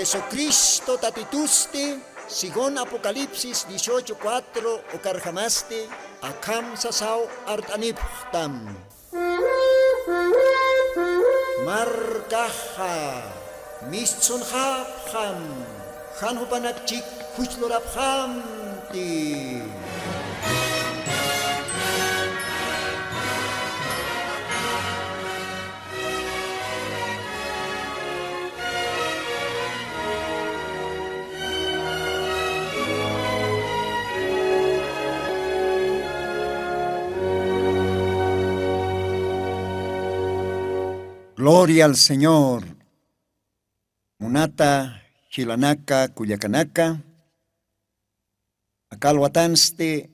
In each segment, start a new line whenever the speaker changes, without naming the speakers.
Jesucristo tatituste, sigon Apocalipsis 18:4 o karjamaste, akam sasao artaniptam. Markaha, mistsun hapham, hanhupanakchik huchloraphamti. Gloria al Señor. Munata, Hilanaka, Cuyacanaka, Acalhuatanste,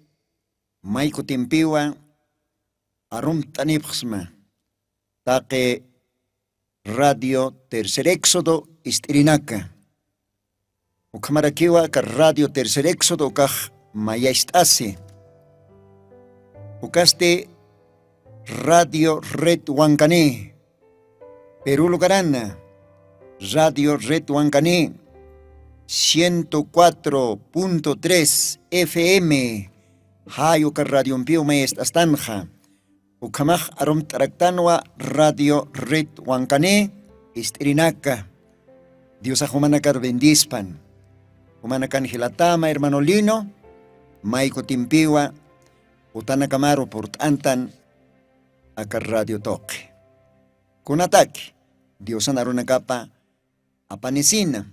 Maico Timpiwa, Arum Tanipsma, Taque Radio Tercer Éxodo, Istirinaca, Ucamaraquiwa, Radio Tercer Éxodo, Caj Mayaistase, Ucaste Radio Red Huancané, Perú Lugarana, Radio Red Huancané, 104.3 FM, Hayuca Radio Pio Maestastanja, Ucamaj Arum Taractanua, Radio Red Huancané, Istirinaca, Dios a Humanacar bendispan, Humanacan Gilatama, hermano Lino, Maico Timpiwa, Utana Camaro por Antan, Acar Radio Toque. Con ataque. Dios anaruna capa apanecina,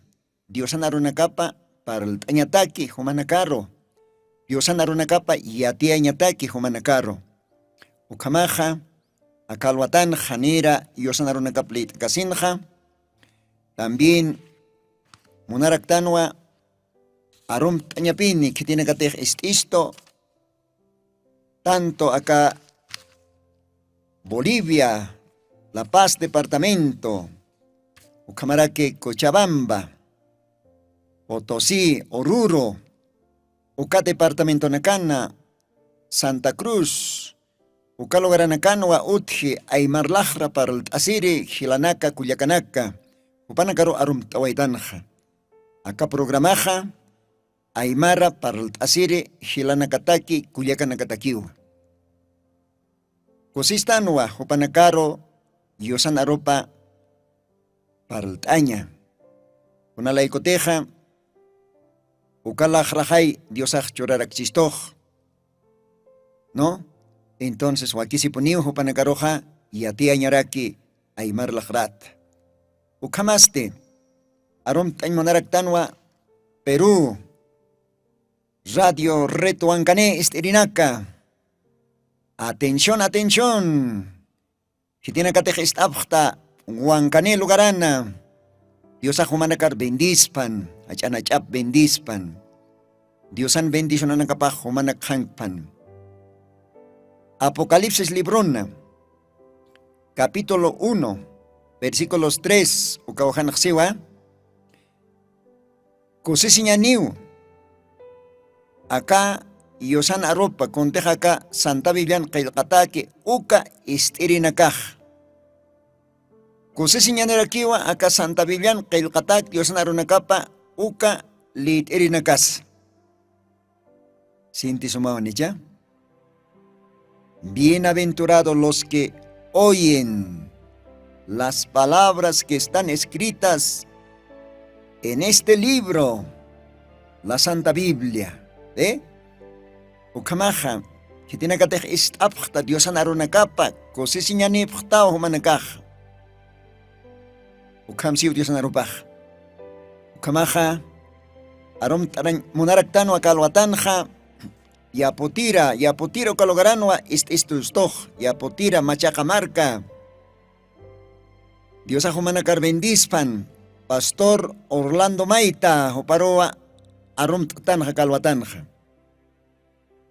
Dios anaruna capa para el añataki, humanacaro, Dios anaruna capa y a ti añataki, humanacaro, Ucamaja, Acalhuatán, Janera, Dios anaruna caplit casinja, también Munaractanua, Arum Tañapini, que tiene que tener esto, tanto acá Bolivia, La Paz Departamento, Ucamaraque, Cochabamba, Potosí, Oruro, Uca Departamento Nacana, Santa Cruz, Ucalogaranacanua, Utji, Aymar Lajra para el Asiri, Gilanaca, Cuyacanaca, Upanacaro Arum Tawaitanja, acá programaja, Aymara para el Asiri, Gilanacataki, Cuyacanacataquiu. Cosistanua, Upanacaro, Yosan Aropa Paraltaña, una laicoteja, Ucala Jrajay, Diosaj Chorarak Chistoj, ¿no? Entonces, aquí si ponió Hupanacaroja y a ti añaraki Aymar Lajrat. Ucamaste, Arom Tañmanaractanua, Perú, Radio Reto Huancané, Istirinaca. Atención, atención. Si tiene que tejer esta Huancané Lugarana, Dios a Humanacar bendispan, Achanachap bendispan, Dios an bendición anacapaj Humanak Hankpan. Apocalipsis Librona, capítulo 1, versículos 3, Ucauhanaxiwa, Cosisiñaniu, acá Yosan Aropa, conteja acá Santa Vivian Kailkataki, Uca Istirinakaj. Cosisiñanerakiwa, acá Santa Vivian Kailkataki, Yosan Arunakapa, Uca Litirinakas. Sinti sumawanicha. Bienaventurados los que oyen las palabras que están escritas en este libro, la Santa Biblia, Ucamaja, que tiene que tener esta Dios anarunacapa, cosisiñani pchtao humanacaj. Ucamsiu Dios anarupaj. Ucamaja, arom taran munaractano acalhuatanja, yapotira calogaranua istustoj, yapotira machacamarca. Dios ahumanacar bendispan, Pastor Orlando Maita, Hoparoa, arom tanja calhuatanja.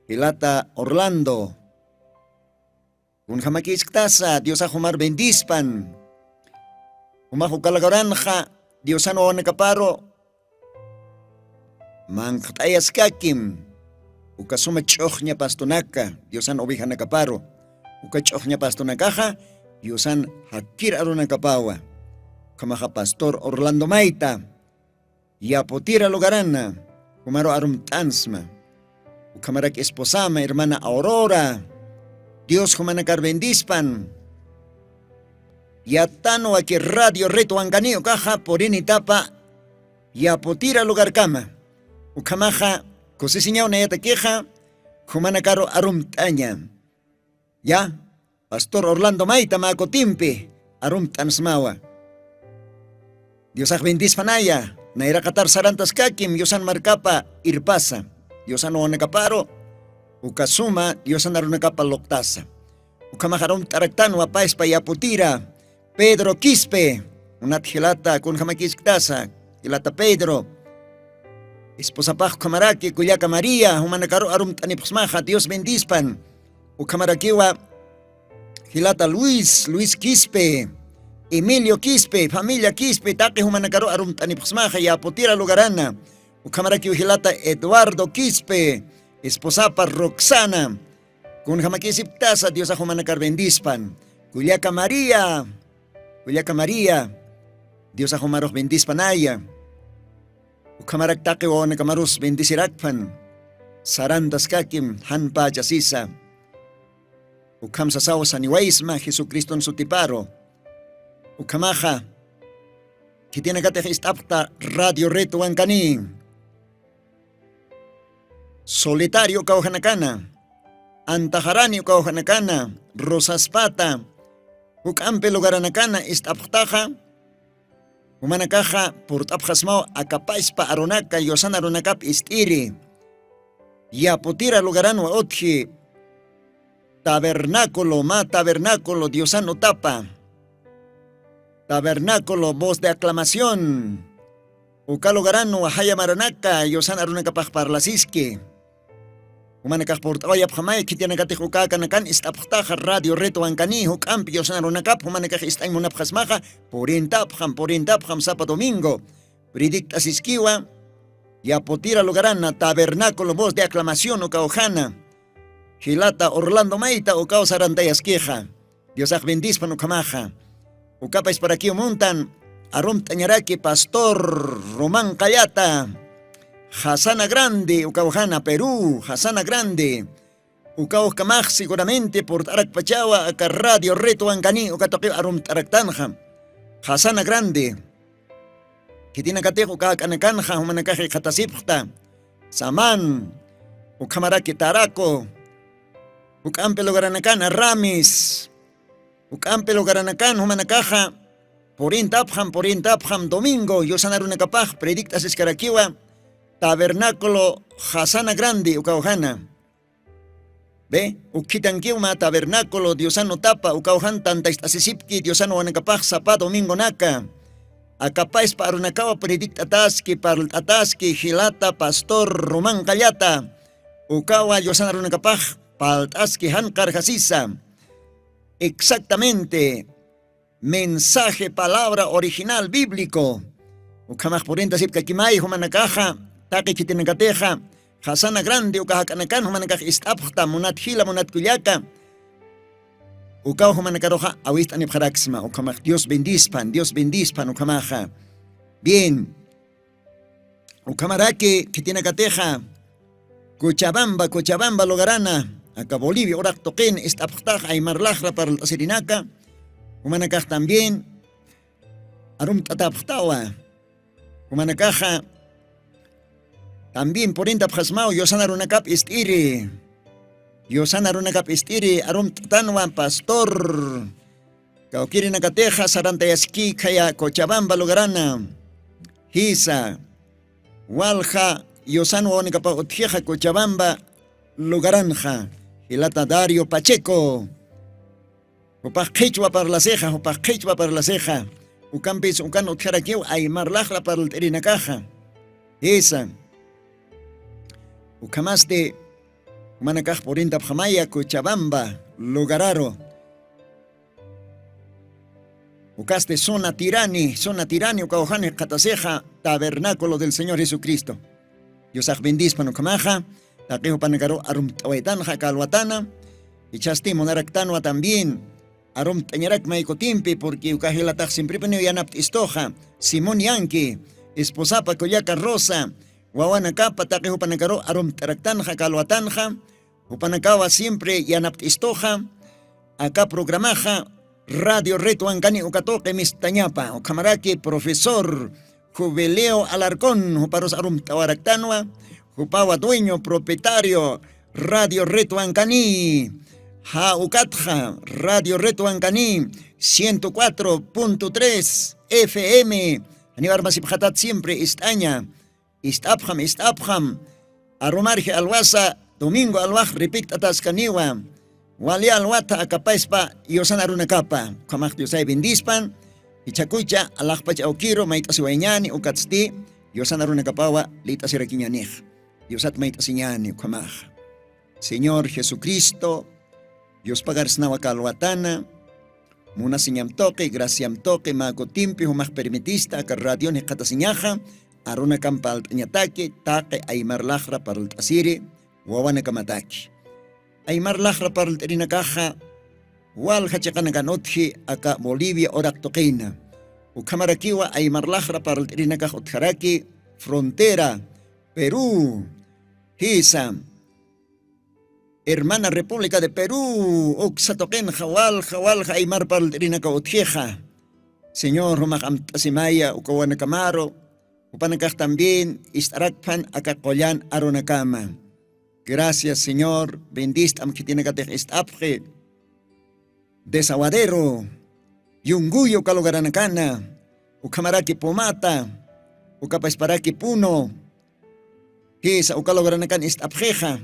Ilata Orlando, un jamaquistasa, Dios ahumar bendispan. Umahu calagaranja, Dios ano anacaparo, mangtayas kakim. Ukasuma chochña pastonaka, Diosan oveja nakaparo. Uka chochña pastonakaja, Diosan hakir arunakapawa. Kamaja Pastor Orlando Maita, yaputira lugarana, kumaro arum tansma, ukamarak esposama, hermana Aurora, Dios humanakar bendispan, yatano aquí radio reto anganio caja por tapa, yaputira lugar kama, ukamaja, cosisiña una yata queja, humanakaro arum taña, ya, Pastor Orlando Maita makotimpi, arum tansmawa. Dios bendispanaya, naira katar sarantas kakim, Diosan markapa irpasa, Diosan o nakaparo, ukasuma, Diosan aru nakapa loktasa. Ukamaharum taraktan wapais pa yaputira, Pedro Quispe, unat hilata kun hamakiskitasa, hilata Pedro, esposapaj kamaraki, kuyaka María, humanakaro arum tanipsmaja, Dios bendispan, ukamarakiwa, hilata Luis Quispe, Emilio Quispe, familia Quispe, take humanakaro arum tanipsmaja, yaputira lugarana, ukamaraki hilata Eduardo Quispe, esposapa Roxana, kun hamakisiptasa, Dios a humanakar bendispan, kuyaka María, Dios a humaros bendispanaya, ukamarak take o nakamarus bendisirakpan, sarandas kakim, hanpa jasisa, ukam sasawa sa niwaisma, Jesucristo en sutiparo, ukamaja, kitinagate istapta radio reto ang kaning, solitario kauhanakana, antaharani kauhanakana, rosaspata, ukampe lugaranakana istaptaja, umanakaja purtapjasmao akapaispa aronaka yosan aronakap istiri, yaputira lugarano otji, tabernáculo, Diosano tapa, tabernáculo, voz de aclamación, ukalugarano, ahaya maranaka, Yosan arunakapaj parlasiski, umanakaj portawaya pjamay, kitianakatij ukakanakan, istapjtaja radio reto ankani, ukampi, Yosan arunakap, umanakaj istaymunapjasmaja, porintapjam, sapa domingo, predictas iskiwa, yaputira lugarana, tabernáculo, voz de aclamación, ukaojana, hilata Orlando Maita o causa arantayas queja. Dios bendispan ukamaja. Ukapais para aquí montan arum tañaraki Pastor Román Callata. Hasana Grande, Ucaujana, Perú, Hasana Grande. Ucauj kamaj seguramente por Tarak Pachawa, acá Radio Reto Angani, Ucatoque arum Taraktanja. Hasana Grande. Que tiene catejo cacanacanja, humanakaje katasipta. Saman, Ucamaraki Taraco. Ukampe lugaranakana Ramis, ukampe lugaranakan humanakaja, porintapjam, domingo, yosanarunakapaj, predictas escaraquiwa, tabernáculo Hasana Grande, ukaujana. Ve, ukitankiuma tabernáculo, diosano tapa, ukaujan tantaistasisipki, diosano wanakapaj, sapa domingo naka. Acapais parunakawa predictataski, parlataski, hilata, Pastor Román Callata, ukawa yosanarunakapaj, paltaski hankar jasisa. Exactamente. Mensaje, palabra original bíblico. Ukamaj porenta sipka kimay humanakaja, taki chitinakateja, Hasana Grande, ukahakanakan humanakaj istapjta, munat hila, munat kuyaka. Ukaw humanakaroja, awist anipjaraxma, ukamaj Dios bendispan, ukamaja. Bien. Ukamaraki chitinakateja, Cochabamba, Logarana. Acá Bolivia, orak toquen, istapjtaj, aymarlajra para el Sirinaca, humanacaj también, arum tatapjtawa, humanacaja, también por intapjasmao, yosan arunacap istiri, arum tatanwa, Pastor, Cauquirinakateja, Sarantayaski, Kaya, Cochabamba, Logarana, Hisa, Walja, yosan onicapa, Utjeja, Cochabamba, Lugaranja, Hilata Dario Pacheco, Upaj Quechua para la ceja, Ucampis, Ucano Tjaraquiu, Aymarlajla para el Terinacaja, esa, Ucamaste, Manacaj Porinta Pjamaya, Cochabamba, Lugararo, Ucaste zona tirani, Ucaojane, Cataceja, tabernáculo del Señor Jesucristo. Dios bendispan Ucamaja, Taquejo Panagaro arum tawaitanja calwatana, y chasti monaractanwa también, arum tañarak maikotimpi, porque ukajilataj siempre peneo yanapt istoja, Simón Yanqui, esposapa kuyaka Rosa, wawanakapa taqi hupanakaro arum taraktanja kalwatanja, hupanakawa siempre yanaptistoja, acá programaja, Radio Reto Ancani Ukatoque Mistañapa, Ocamaraki, profesor Jubileo Alarcón, Juparos Arum Tawaractanua, Jupawa dueño, propietario, Radio Reto Ancani, Ukatja, Radio Reto Ancani, 104.3 FM, Aníbar Masipjatat siempre, Istaña, Istabham, Arumarje Alwasa, Domingo Alwaj, Repit Atascaniwa, Wali alwata akapaispa yosan arunakapa, kamak yosay bindispan, ichakucha alakpach aukiro maitasiwaiñani ukatsti, yosan arunakapawa litasirakiñanej, yosat maitasiñani kamak. Señor Jesucristo, Dios pagarsnawa kalwatana, muna siñam toque, graciam toque, mago timpi, humak permitista, aka radio ni katasiñaja, arunakam paltañataki, take aymar lajra parultasiri, wawanakamataki. Aymar lajra parulterina caja, wal hachakanaganotji aka Bolivia oraktokeina. Ukamarakiwa aymar lajra parulterina caja utjaraki, frontera, Perú, Hisa, hermana República de Perú, Oxatoken, Jawal, aymar parulterina caja utjeja. Señor Romakam Tasimaya, Ukawanacamaro, Upanakaj también, Istarakpan aka Koyan Aronakama. Gracias, Señor. Bendist am kitinakatej istapje. Desaguadero. Yunguyo kalogaranakana. Ukamaraki pomata. Ukapaisparaki puno. Hisa ukalogaraнаkan istapjeja.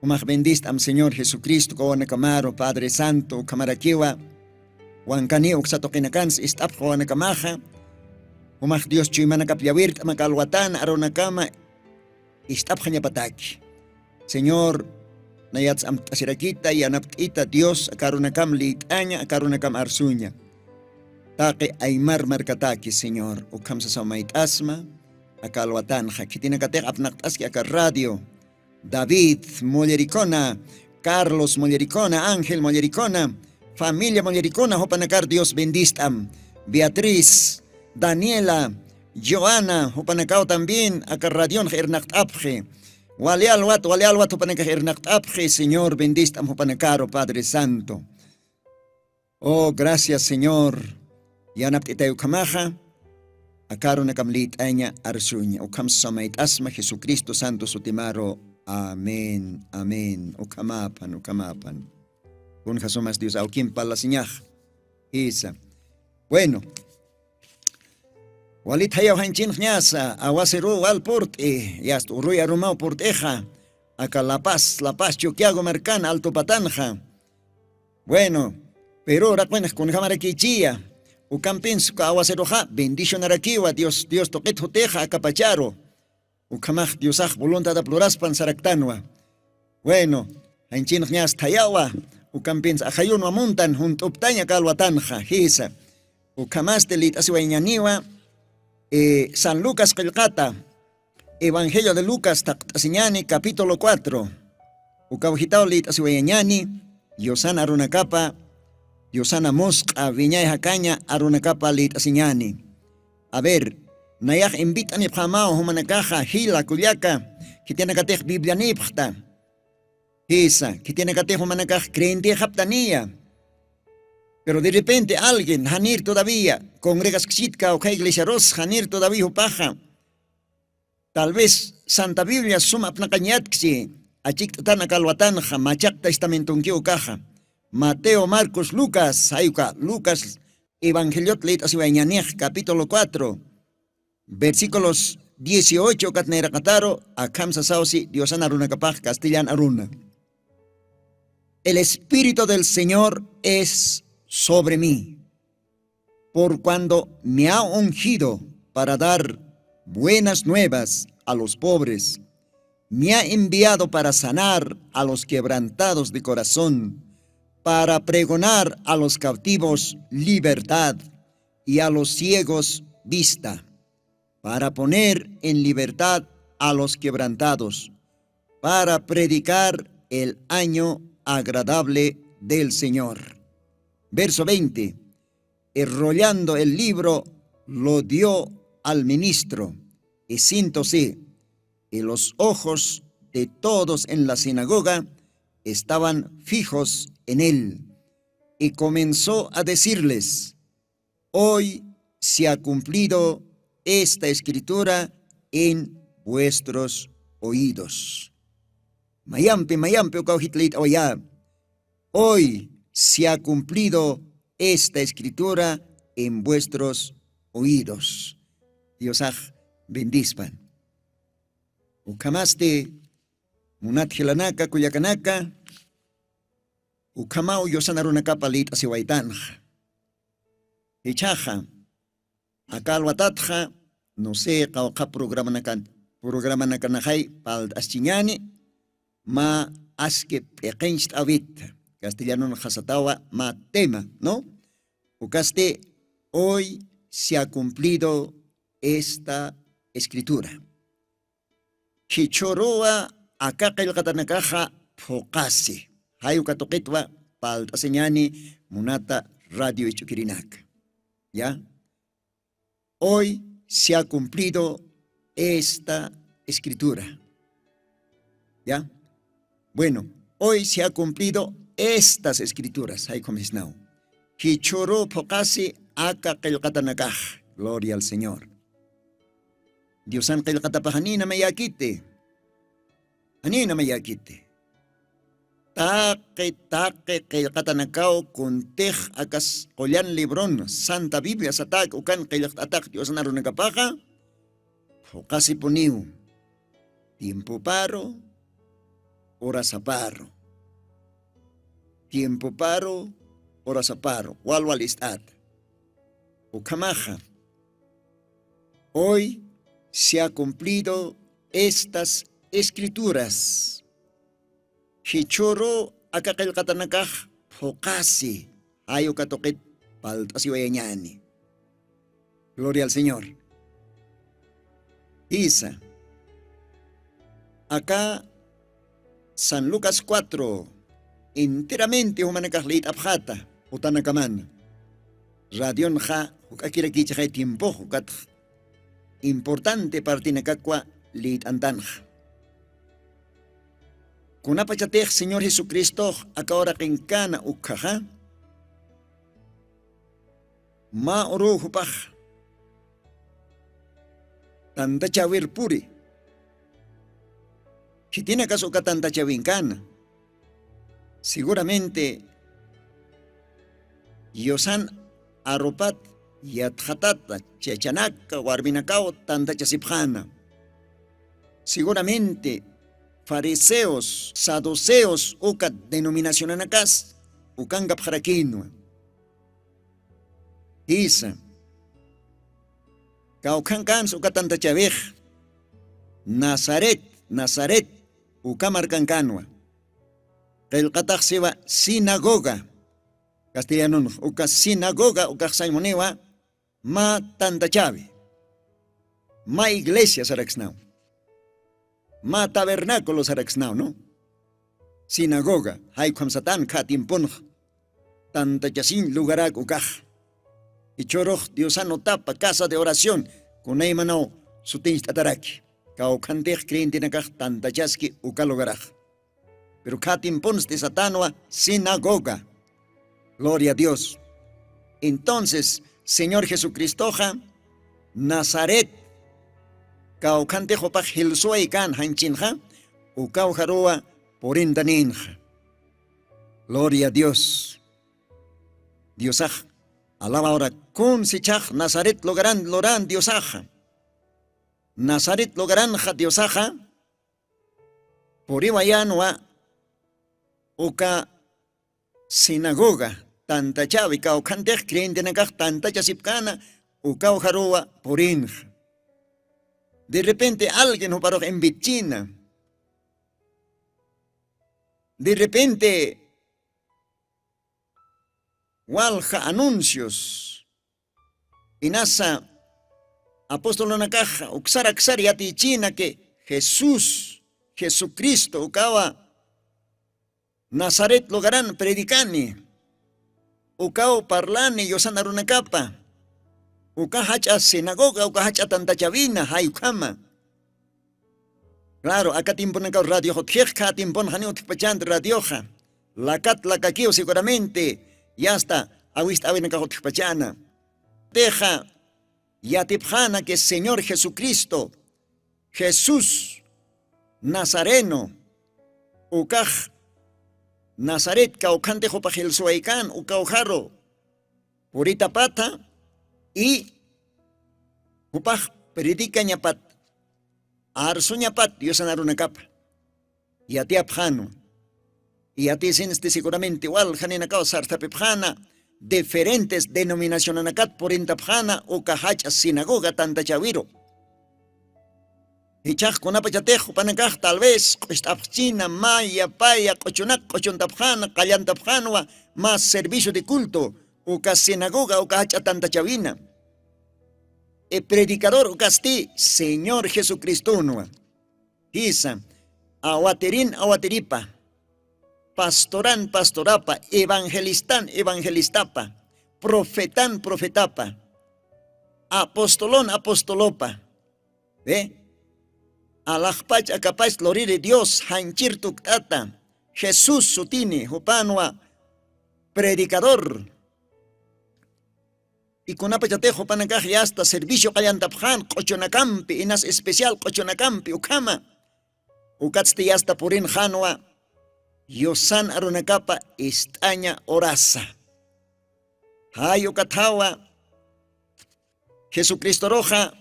Umaj bendist am Señor Jesucristo kawanacamaro, Padre Santo, ukamarakiwa. Wankani uksatokinakans istapjo wanakamaja. Umaj Dios chuymanakapiawirt amakalwatan aronakama. Istapjaña pataki. Señor, nayats am tasirakita y anaptita Dios akarunakam liitaña, akarunakam arsuña. Take aymar markataki, Señor, ukam sa maitasma, akalwatanja, kitinakatek apnaktaski aka radio, David Mollericona, Carlos Mollericona, Ángel Mollericona, familia Mollericona, hopanakar Dios bendistam, Beatriz, Daniela, Joana, hupanakaw también, akarradion hernakt apje. Walialwat, hupanakah hernakt apje, Señor, bendistam hupanakaro, Padre Santo. Oh, gracias, Señor. Yanapt itayu kamaja, akaro nakamlit aña arsuña. Ukam samait asma, Jesucristo Santo Sutimaro. Amén, amén. Ukamapan. Un jasomas Dios, aukim palasiñaj. Isa. Bueno. Walit hayaw hanchin nyasa awasiru wal port yast uruy arumao porteja acá La Paz Chuquiago Marcana Alto Patanja. Bueno, pero racuenas con jamaraquichía ucampins ka awasiroja bendición arakiwa Dios toquet hoteja acapacharo ucamaj Diosaj voluntad da pluraspan saractanwa. Bueno, hanchin nyas tayawa ucampins ajayuno amuntan junto uptaña calwatanja hisa ucamaste lit asiwañaniwa. San Lucas Quilcata, Evangelio de Lucas Tasiñani, capítulo 4. Ukawjitao lit asiwayañani, Yosana Arunacapa, Yosana Mosca, Viñay Jacaña, Arunacapa lit asiñani. A ver, Nayaj invitan y pamao, Humanakaja, Hila, Culiaca, que tiene catej Biblia nipta. Hisa, que tiene catej Humanakaj, creentia japtanía. Pero de repente alguien, Hanir todavía, congregas Xitka o iglesia Ros, Hanir todavía paja. Tal vez Santa Biblia suma apnacañatxi, achictana calwatanja, machak testamentunquio caja. Mateo, Marcos, Lucas, ayuca, Lucas, Evangeliot leit asiwañanej, capítulo 4, versículos 18, katnera kataro, akamsa sausi, diosana aruna capaj, castellan aruna. El Espíritu del Señor es sobre mí, por cuando me ha ungido para dar buenas nuevas a los pobres, me ha enviado para sanar a los quebrantados de corazón, para pregonar a los cautivos libertad y a los ciegos vista, para poner en libertad a los quebrantados, para predicar el año agradable del Señor. Verso 20. Enrollando el libro, lo dio al ministro, y siéntose, y los ojos de todos en la sinagoga estaban fijos en él, y comenzó a decirles: hoy se ha cumplido esta escritura en vuestros oídos. Mayampe, mayampe, ukauhitlit oya. Hoy se ha cumplido esta escritura en vuestros oídos. Dios bendispan. Ukamaste munathilanaka kuyakanaka. Ukamau yosanarunaka palit asiwaitanja. Ichaja. Akalwatatja. No sé, kauka programa nakanajay pal astiñani. Ma aske pequenst avit. Castellano hasatawa ma tema, ¿no? Ucaste, hoy se ha cumplido esta escritura. Chichoroa akakil katanakaja fokasi. Hayu katokitwa pal aseñani munata radio ichukirinak. ¿Ya? Hoy se ha cumplido esta escritura. ¿Ya? Bueno, hoy se ha cumplido estas escrituras. Hay como es now. Kichoro pokasi aka kelkatanakaj. Gloria al Señor. Dios an kelkatapajanina mayakite. Anina mayakite. Take kelkatanakao kuntej akas kolyan libron. Santa Biblia satak ukan kelkatatak Dios an arunakapaja. Pokasi puniu. Tiempo paro. Horas a paro. Tiempo paro, horas a paro. Walwalistad. Ukamaja. Hoy se ha cumplido estas escrituras. Hichoro akakil katanakaj fokasi. Ayo katokit paltasiwayañani. Gloria al Señor. Isa. Acá San Lucas 4, enteramente humanakahlit abjata, utanakaman. Radion ja, hukakira kichaj tiempo, hukat importante partinakakwa lit antanja. Kunapachatej Señor Jesucristo, akahora kenkana ukkaja, ma oro hupaj, tantachawir puri. Si tiene acaso que tanta chavincana, seguramente yosan aropat yatjatata chechanaka warbinakao tanta chasipjana. Seguramente fariseos, saduceos ukat denominación anakas ukangap jarakinwa. Isa kaukankans ukat tanta chavej Nazaret ukamarkankanwa. Kelkataj siwa sinagoga. Castellano uka sinagoga uka saimonewa ma tantachavi. Ma iglesia saraxnau. Ma tabernáculo saraxnau, ¿no? Sinagoga. Hay kwam satan katimpunj. Tantachasin lugarak ukaj. Y choroj diosano tapa casa de oración. Kunaymanao sutinch tataraki. Kaukantej creyente nakaj tantachaski ukalogaraj. Pero katim pons de satanwa sinagoga. Gloria a Dios. Entonces, Señor Jesucristoja, Nazaret, kaukantej opaj hilsuay kan hanchinja, ukaujaroa porindaninja. Gloria a Dios. Diosaj, alaba ahora kun sichaj Nazaret loran Diosaja. Nazaret logaranja Diosaja, por iwayanwa, uka sinagoga, tanta chavi, kaukantej creyente nakaj tanta chasipkana, uka ujaroa porinja. De repente alguien no paró en Bichina. De repente, walja anuncios, inasa apóstol en la caja, uxara yati china que Jesucristo, ukawa, Nazaret logarán predicani, ukao parlani yosanarunakapa, uka hacha sinagoga, uka hacha tantachavina, hayukama. Claro, acá tiempo na radio hotjeka, tiempo na haniot radioja. La caquio seguramente, ya está, awista avena hotjpachana. Deja, ya tipjana que Señor Jesucristo, Jesús Nazareno, ukaj Nazaret kaukante jopajel suaikan, ukaujarro, purita pata, y upaj predica ñapat, arso ñapat, Dios anaruna capa, y a ti apjano, y a ti seguramente igual, janina causa artapipjana, diferentes denominaciones anacat por intapjana, ukahach sinagoga tanta chaviro. Hichaj kunapachatejo panakaj tal vez, China, Maya, Paya, Cochonac, Cochontapjana, Callantapjanua, más servicio de culto, uka sinagoga, uka hacha tanta chavina. El predicador ukasti, Señor Jesucristo noa. Hisa, awaterin awateripa, pastoran pastorapa, evangelistan evangelistapa, profetan profetapa, apostolón apostolopa. ¿Ve? Alajpach acapaz lorire Dios, hanchir tuktata, Jesús sutini, hupanua, predicador. Y kunapachatejo panakaj ya hasta servicio kallantapjan, cochonacampi, inas especial cochonacampi, ukama. Ukatsti hasta purin janua, yosan arunacapa, estaña orasa. Hay ukatawa, Jesucristo roja,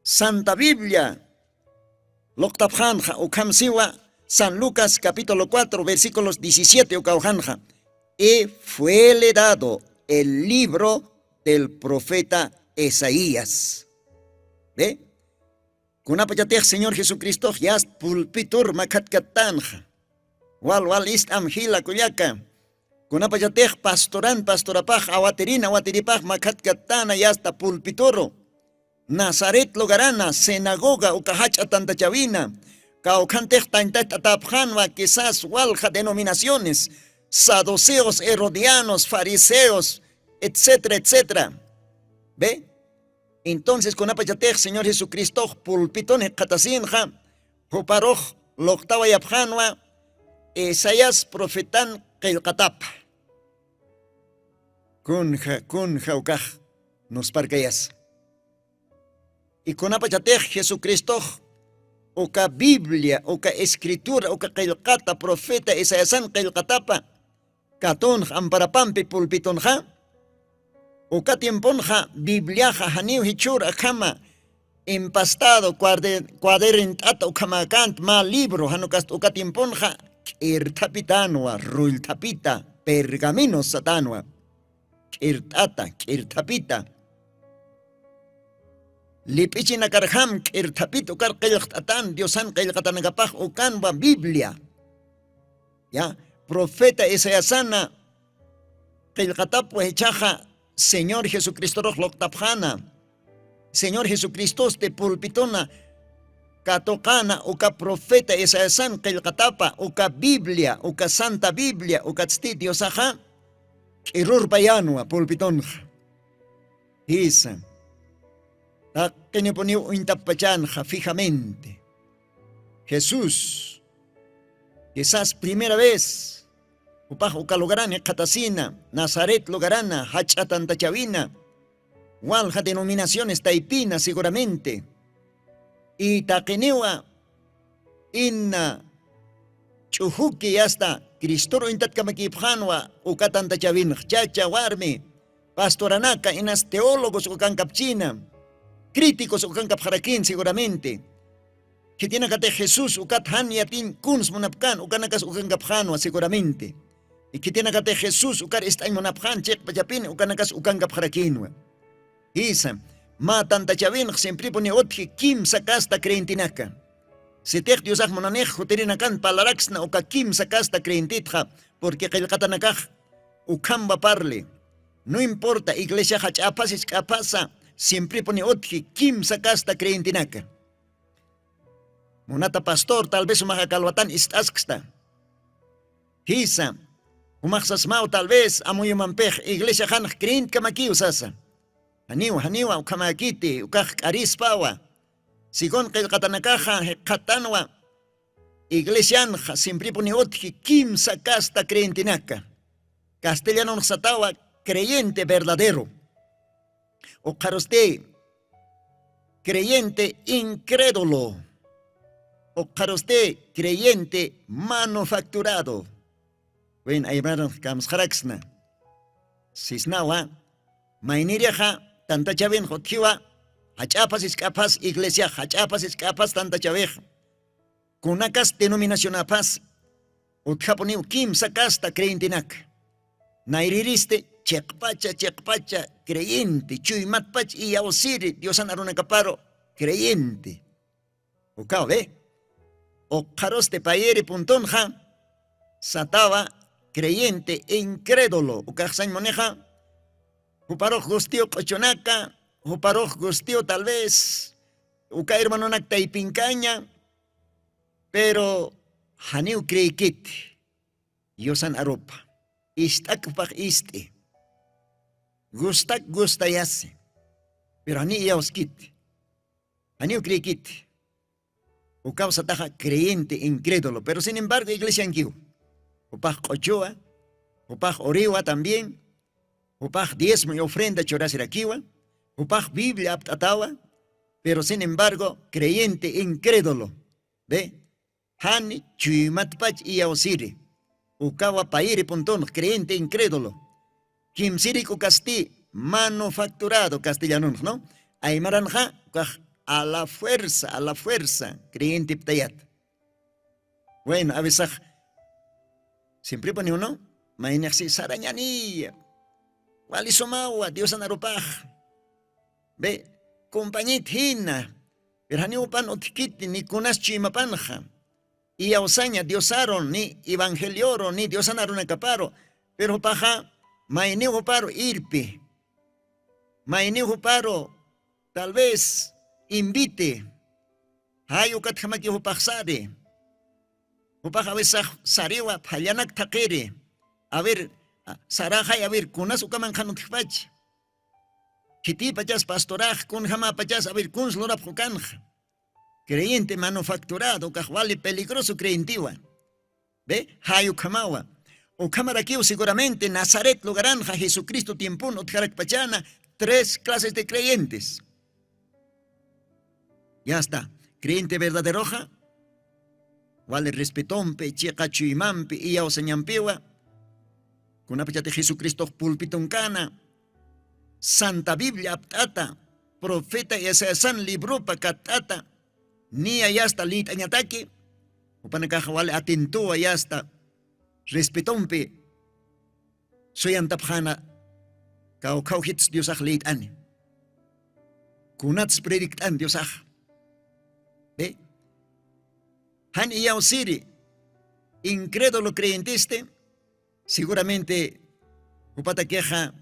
Santa Biblia, Loktapjanja, Ukamsiwa, San Lucas capítulo 4, versículos 17, Ukaujanja. Y fuele dado el libro del profeta Isaías. ¿Ve? Kunapayatech, Señor Jesucristo, yast pulpitur makatkatanja. Wal ist amhila kuyaka. Kunapayatech, pastoran, pastorapaj, awaterina, awateripaj, makatkatana, yasta pulpituro. Nazaret logarana, sinagoga, ukahacha tantachavina, caukantech tantatapjanwa, quizás walja denominaciones, saduceos, herodianos, fariseos, etcétera, etcétera. ¿Ve? Entonces, con apayatech, Señor Jesucristo, pulpitone katasinja, huparoj, loktawa yapjanwa, Isaías profetan kelkatap. Kunja ukaj, nos parcayas. Y con apachatej Jesucristo, oka Biblia, oka escritura, oka kelkata, profeta, Isaíasan kelkatapa, katon amparapampi pulpitonja, oka tiemponja, Bibliaja, haniu hichur akama, empastado, cuadrentata, okamakant, ma libro, hanukast, oka tiemponja, kirtapitanua, rultapita, pergamino satanua, kirtapita. Lipichina karham kirtapito kar qilqatan Diosan qilqatanagapaj ukanwa Biblia. Ya, profeta Isaíasana qilqatapu hechaja Señor Jesucristo rohloctapjana. Señor Jesucristo te pulpitona katokana uka profeta Isaíasan qilqatapa uka Biblia, uka Santa Biblia, uka tzti Diosaja kirur payanua pulpitonja. Isa. Que ne ponió intapachanja fijamente. Jesús, quizás primera vez, upaj ukalogarana, katasina, Nazaret logarana, hachatantachavina, walja denominaciones taipina seguramente, y taquenewa, inna, chujuki hasta, Cristoro intatkamakipjanwa, ukatantachavin, chacha warme, pastoranaka, inas teólogos ukankapchina, críticos ukankap harakin seguramente. Que tiene que Jesús ukat han yatin kuns monapkan ukanakas ukankap hanwa seguramente. Y que tiene que Jesús ukar está monapkan chek pachapin ukanakas ukankap harakinwa. Isa ma tanta chavin siempre pone otje kim sakasta creentinaka. Se te Dios monanej juterinakan palaraxna uka kim sakasta creentitja porque qilqatanakaj ukamba parle. No importa iglesia hachapasis kapasa. Siempre pone otji kim sakasta creentinaka. Monata pastor tal vez umahakalwatan istasksta. Hisa, umaksasmao tal vez amuyumampej iglesia han creent kamaki usasa. haniwa ukamakiti ukaj arispawa sigon qillqatanakaja qatanwa iglesianja siempre pone otki kimsa casta creentinaka castellano satawa creyente verdadero o caroste creyente incrédulo o caroste creyente manufacturado. Wen aymaran kams kharaksna sisnawa mainiria tanta chaven hotkiwa hachapas escapas iglesia hachapas escapas tanta chaveja kunakas denominación apas utkaponi kim sakasta creyentinak naiririste chekpacha creyente chuymatpach y yaosiri diosan aruna kaparo creyente ukao ve o karoste payeri puntonja sataba creyente e incrédulo ukajsan moneja uparoj gustio cochonaka uparoj gustio tal vez uka hermanonak taipincaña pero haniu creikit yosan aropa istakpaj iste gustak gustayase pero hani yaoskit haniu creikit uka sataja creyente incrédulo pero sin embargo iglesia anquiu upaj ochoa upaj oriwa también upaj diezmo y ofrenda chorasirakiwa upaj Biblia aptatawa pero sin embargo creyente incrédulo ve hani chuymatpach y yaosiri ukawa pairi pontón creyente incrédulo kimsiri kukasti manufacturado castellano no aymaranja a la fuerza creyente ptayat bueno a veces siempre pone uno mainexi sarañanilla wali somawa Dios anaropaj ve compañit hina pero upan otkiti ni kunas chimapanja y ausaña diosaron ni evangelioro ni diosanaron caparo pero paja mainiu paro irpe mainiu paro tal vez invite hayo kathamaki upajsare upaja veces sariwa pallanak takere a ver saraja a ver kunas ukaman kanutpach kiti pachas pastoraj kun jama pachas a ver kuns lora pukanja creyente manufacturado cajwali peligroso creyentiwa ve hayu kamawa o camarakiu seguramente Nazaret lugaranja Jesucristo tiempuno pachana 3 clases de creyentes ya está creyente verdaderoja vale respetompe chica chuimampe y ya oseñampiwa kuna pachate Jesucristo pulpitoncana Santa Biblia aptata profeta y san libro pakatata ni allá está lit añataki upanakaja vale atentúa ya está respetompe soy antapjana kau hits diosaj lit ani kunats predictan diosaj ve han ya osiri incrédulo creyentiste seguramente upata queja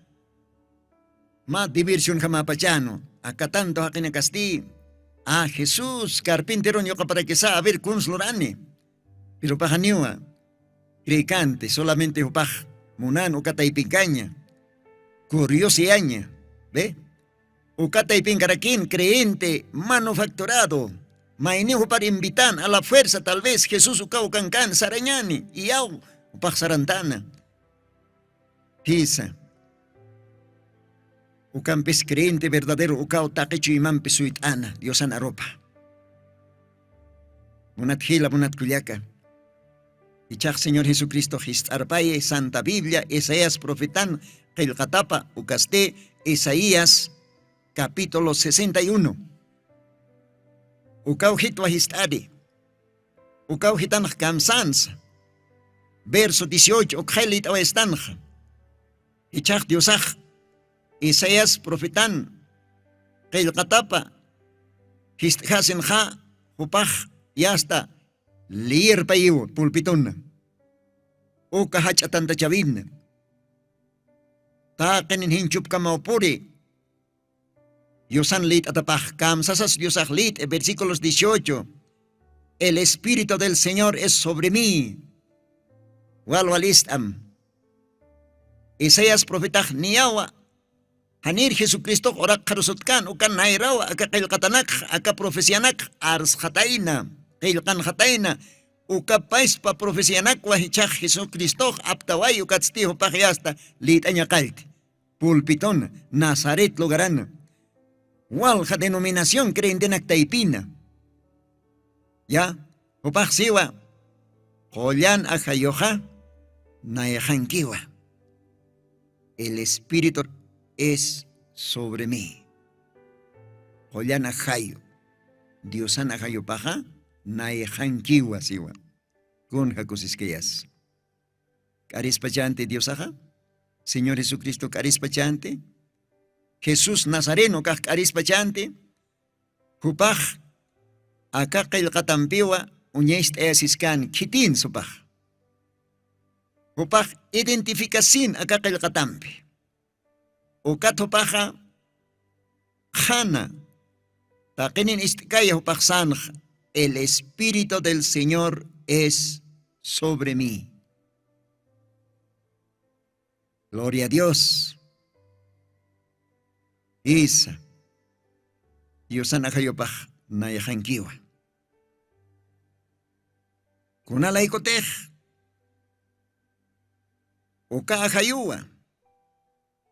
más diversión jamapachano acá tanto aquina casti Jesús carpintero yo para que sa a ver kuns lorane pero pajaniwa creicante solamente upaj munan ukata ipincaña curiosiaña ve ukata ipingarakin creyente manufacturado mainihu para invitar a la fuerza tal vez Jesús ukau cancan sarañani y au upaj sarantana pisa ucampes creyente verdadero ukao takechu imam pesuit ana diosan aropa munat hila munat kuliaka ichak Señor Jesucristo arpaye Santa Biblia Isaías profetan qilqatapa ukaste Isaías capítulo 61 ukao hitwa histadi ukao hitan kamsans verso 18 ukhelit awestanja ichak diosaj Isaías profetan qilqatapa histhasinja upaj yasta lier payu pulpituna uka hachatanta chavina taqenin hinchup kamaupuri yosan lit atapaj kamsasas diosaj lit versículos 18 el espíritu del Señor es sobre mí walwalistam Isaías profetaj niawa Hanir Jesucristo orak karusutkan ukan nairaw aka kailkatanak aka profesianak ars hataina kailkan hataina uka pais pa profesianak wahichak Jesucristo aptaway ukatstiho pakiasta litanya kalti pulpiton Nazaret lugaran wal ka denominación creentenak taipina ya upak siwa kolyan akayoha nayahankiwa el espíritu es sobre mí. Hollana hayo. Diosana hayo paja. Naejankiwa siwa. Kun hakusiskeyas. Carispachante Diosaja. Señor Jesucristo carispachante. Jesús Nazareno kah carispachante. Hupaj. Acá katampiwa. Uñeist easiskan kitin supaj. Hupaj identificasin acá katampi. Ukat hupaja jana takenin istikaya hupaksan el espíritu del Señor es sobre mí. Gloria a Dios. Isa Diosana hayopaj nayahankiwa. Kunala ikotej uka hayuwa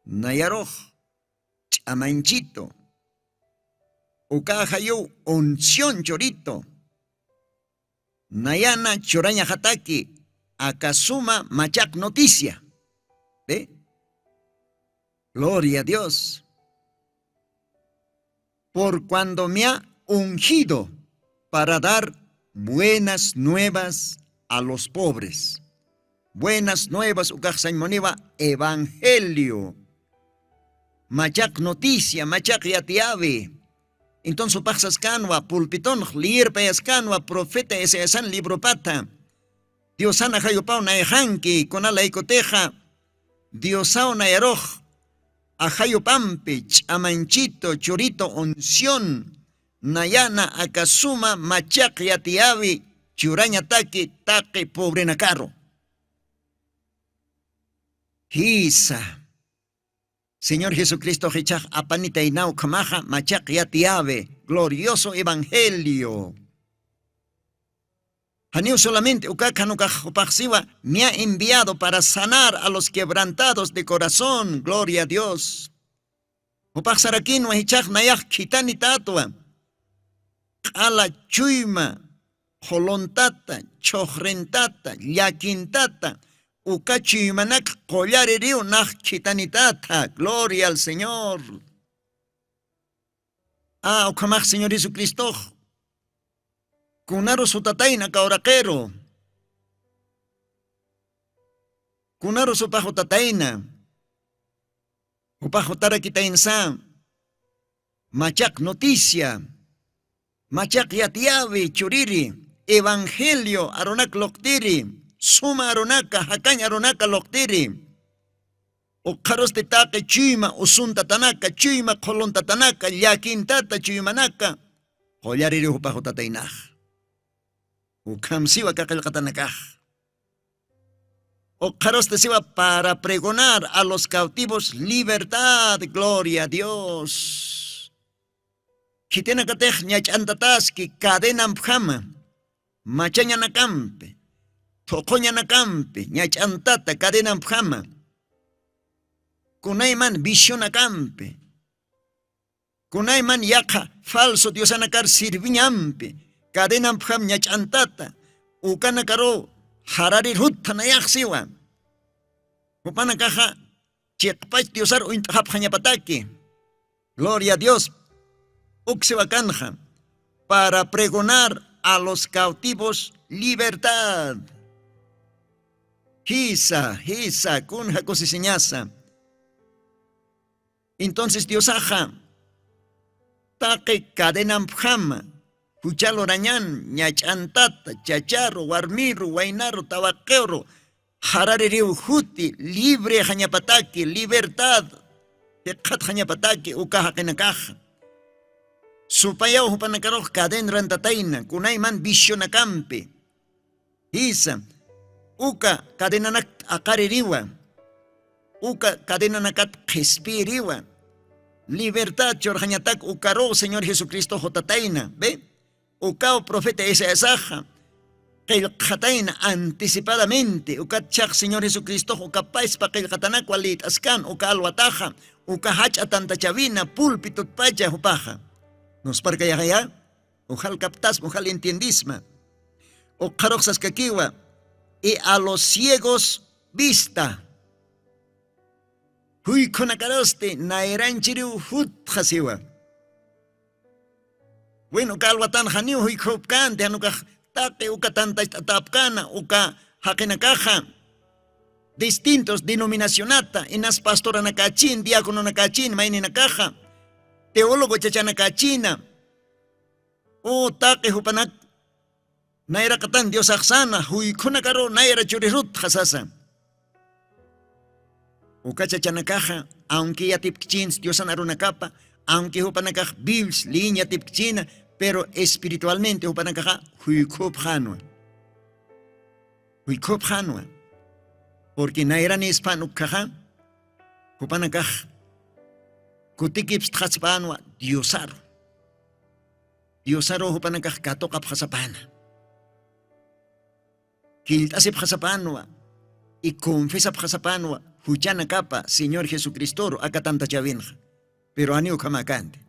Nayaroj, chamanchito, ukajayo unción chorito, Nayana choraña hataki, akasuma machak noticia. ¿Ve? Gloria a Dios. Por cuando me ha ungido para dar buenas nuevas a los pobres. Buenas nuevas, ukajsaimoniva, evangelio. Machak noticia, machak yatiave. Entonces paxas canwa, pulpitón, lier payas canwa, profeta ese san libro pata. Diosana hayopau na ejanki, con ala icoteja. Diosao na eroj, a hayopampe, chamanchito, chorito, unción. Nayana akasuma, machak yatiave, churaña taki, take pobre nakaro. Hisa. Señor Jesucristo, hichach apanita inau kamaja machak yatiave, glorioso evangelio. Haniu solamente ukakanukajopajsiwa me ha enviado para sanar a los quebrantados de corazón, gloria a Dios. Upajsarakin wa hichach nayak kitani tatua. Ala chuima, jolontata, chojrentata, yakintata. Ukachimanak collareriu nach chitanitata. Gloria al Señor. Ukamach Señor Jesucristo. Kunaro sutataina kauraquero. Kunaro supajo tataina. Upajo tarakitainsa. Machak noticia. Machak yatiavi churiri. Evangelio aronak loktiri. Suma aronaka, hakanya aronaka loktiri. O karos te take chima, usunta tanaka, chima kolonta tanaka, yakintata chimanaka. Hoyariri hupajo tatainaj. Ukamsiwa kakilkatanakaj. O karos te siwa para pregonar a los cautivos libertad, gloria a Dios. Kitena katej nyachantataski, cadena mpjama, machaña nakampe. Tokoña nakampe, ñachantata, cadena mpjama. Kunayman visión akampe. Kunayman yaka falso diosanakar sirviñampe. Cadena mpjam ñachantata. Ukanakaro harari rutta nayaksiwa. Upanakaja chekpach diosar uintahapjañapataki. Gloria a Dios. Uksiwakanja. Para pregonar a los cautivos libertad. Hisa, kunja cosiseñasa. Entonces Diosaja, take cadena mpjama, huchalo rañan, ñachantata, chacharo, warmiro, wainaro, tabaquero, harareriu huti, libre jañapataki, libertad, tekat jañapataki, ukaja kenakaja. Supayao hupanakaroh cadena rantataina, kunayman visionakampe. Hisa. Uka cadena nak akaririwa. Uka cadena nakat khespiriwa. libertad chorjañatac ucaro Señor Jesucristo jotataina, ¿ve? Ucao profeta Isaías, Qilqataina anticipadamente, ukachak Señor Jesucristo, ukapais pa qilqatanak walit askan, ukalwataja, ukahach atantachavina, púlpito pacha hupaja. Nos parcayaya, ujal captas, ujal entiendisma, ukaroxas kakiwa, y a los ciegos vista. Huy konakaroste, nairanchiriu hut hasiwa. Bueno, kalwatan haniu huy kopkante, anukah taque uka tanta tapcana uka hakenakaja distintos denominacionata inas pastora nakachin diácono nakachin maini nakaja teólogo chachanakachina o taque hupanak naira katan Dios aksana huy kunakaro naira churirut hasasa uka chachanakaja aunque ya tipchins Dios anarunakapa aunque hupanakaj bibs línea tipchina pero espiritualmente hupanakaja huikop hanwa. Huikop hanwa. Porque naira ni hispanuk kaja hupanakaj kutikips tjatspanwa diosaro. Diosaro hupanakaj katokap hasapana. Kiltasip hasapanwa y confesap hasapanwa huchana kapa Señor Jesucristo akatanta chavinja. Pero aniu kamakante.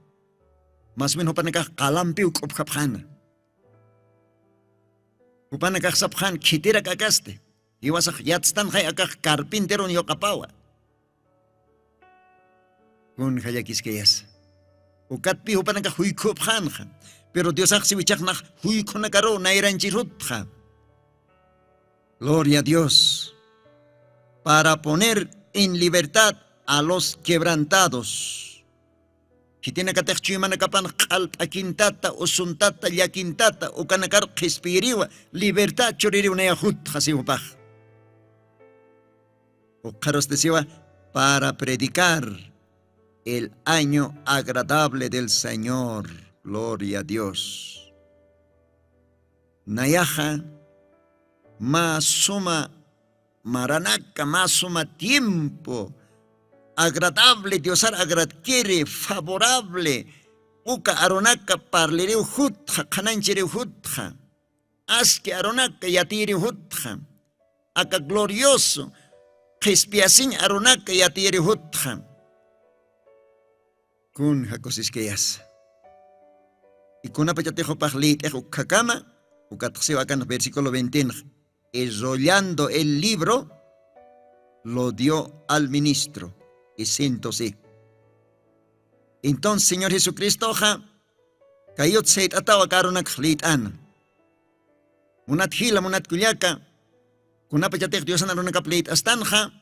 Mas min hupanakaj kalampiu kopkapjana. Hupanakaj sapjan kitira kakaste. Iwasak yatstan hay akaj carpintero ni yokapawa. Kun hayakiskeas. Ukatpi hupanakaj huykopjanja. Pero Dios aksiwichaknaj huykonakaro nairanchirutja. Gloria a Dios. Para poner en libertad a los quebrantados. Si tiene que tener manakapan a quintata o suntata ya quintata o canacar respiriwa libertad choriri una yahut hasibupaj. O caros decía para predicar el año agradable del Señor. Gloria a Dios. Nayaja más suma maranaka más suma tiempo. Agradable, Dios agradquiere, favorable. Uka aronaka parleriu hutja, kananchiriu hutja. Aske aronaka yatiri hutja. Aka glorioso, expiasin aronaka yatiri hutja. Kun hakosiskeas. Y kuna pachatejo pajlit ejo kakama, ukatseo acá en versículo 21. Enrollando el libro, lo dio al ministro. Y siéntose. Entonces, Señor Jesucristo, kayot seit atawa karonak khlitan. Munat hila, munat kulyaka, kunapachatek Dios anaronak aplit astanja,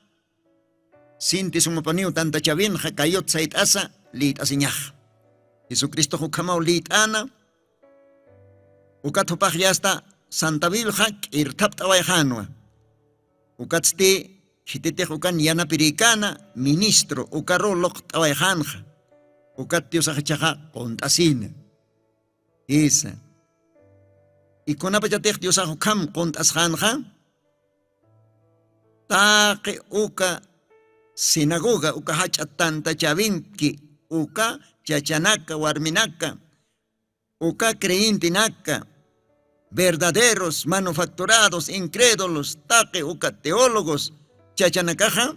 sinti sumapaniu tanta chavin, kayot seit asa, lit asinyah. Jesucristo hukamau lit ana, ukat hupach yasta, Santa Vilja, irtaptaway hanwa. Ukatsti, Hitete ukan yana pirikana, ministro, ukaro lok tawajanja, ukat Dios achaja kontasina. Esa. Y con apachatek Dios akam kontasjanja, taque uka sinagoga, uka hachatanta chavinki, uka chachanaka, warminaka, uka creintinaka, verdaderos, manufacturados, incrédulos, taque uka teólogos, chachanakaja,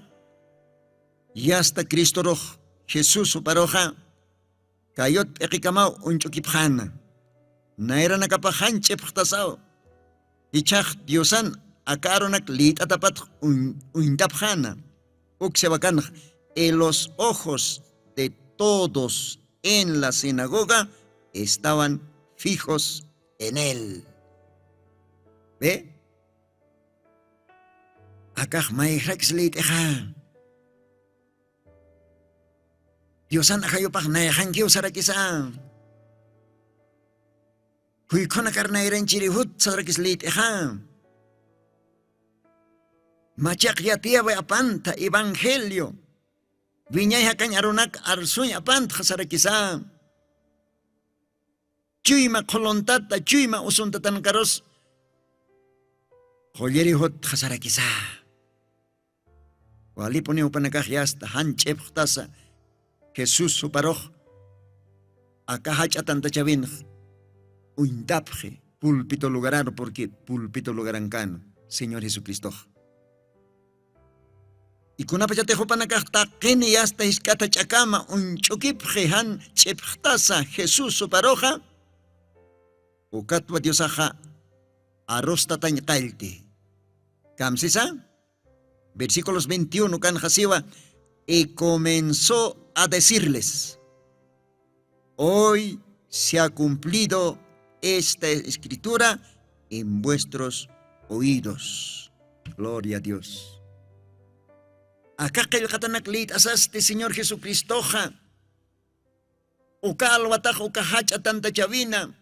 y hasta Cristo roj, Jesús uparoja, kayot ekikamau unchukipjana, naira nakapajanche pachtasao, y chach Diosan akaronak lit atapat uintapjana, uksebakan, en los ojos de todos en la sinagoga estaban fijos en él. ¿Ve? Akaj maihrax lit eja. Diosan akayopag naihan kiyo sarakisa. Huy konakar nairan chirihut sarakis lit eja. Machak yatia ba apanta evangelio. Viñay hakan arunak arsuy apanta sarakisa. Chuyma kolontata, chuyma usuntatan karos. Joyerihut sarakisa. Wali poni upanakah yasta hanchep tasa Jesús suparoj, acá hacha tanta chavin, uintapje, púlpito lugarano, porque púlpito lugarancano, Señor Jesucristo. Y kuna pachatejo panacasta, kene hasta iskata chakama, un chukipje han chepchtasa, Jesús suparoja, ukatwa diosaja, arroz tatañalte. Kamsisa, versículos 21, kan hasiwa, y comenzó a decirles: hoy se ha cumplido esta escritura en vuestros oídos. Gloria a Dios. Acá que el katanaklit asaste, Señor Jesucristo, uka alwataj uka hacha tanta chavina,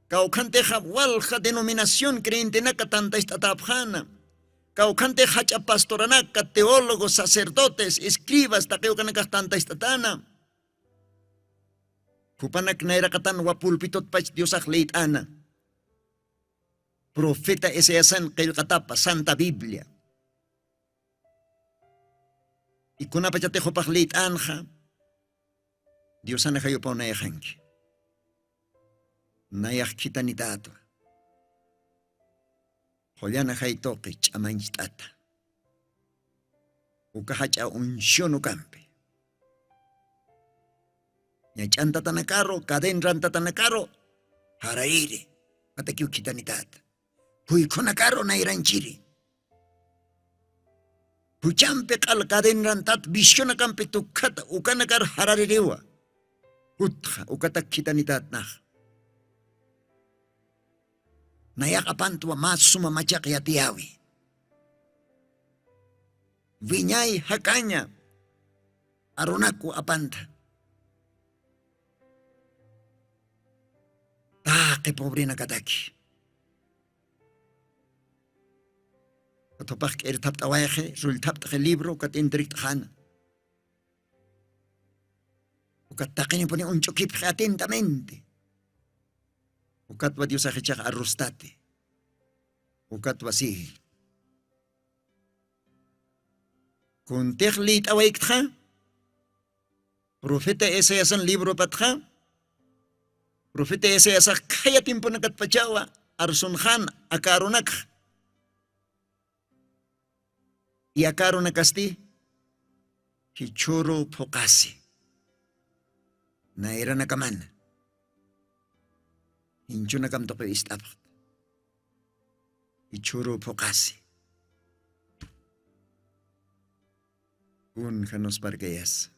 kaukanteja walja denominación creentenaka tanta istatapjana, kaukante hacha pastoranaka, teólogos, sacerdotes, escribas, taqueukanaka tanta istatana. Kupanak naira katan wapulpitot pach Diosaj leit ana. Profeta Esayasan kailkatapa, Santa Biblia. Y kuna pachatejo pach leit anja, Diosana kayo pa unayajanki. Nayak kita ni tato. Holyana hay toque chamanchitata. Ukahacha unsyono kampe. Nyachanta tanakaro, kadenranta tanakaro, haraire, matakiu kita ni tata. Puy konakaro na iranchiri. Puchampe kal kadenrantat bisyona kampe tukata, ukanakar hararewa. Utha, ukatak kita ni tatnah. Nayakapan tuwa masuma machak yatiawi. Viñay hakanya, arunaku apanta. Que pobre na kataki. Katopak tap tawaje, sultap el libro kat indrikt han. Ukatakin pone un chokip atentamente. Ukatwa Dios ajechak arrostate. Ukatwa si. Kun tehlit awaikta. Profeta Esayasan libro patha. Profeta Esayasan kaya timpo nakatpachawa. Arsunhan akarunak. Y akarunakasti. Hichuro pokasi. Naira nakaman. Hincho nakam to istapat. Hichuro pokasi. Un janos pargayas.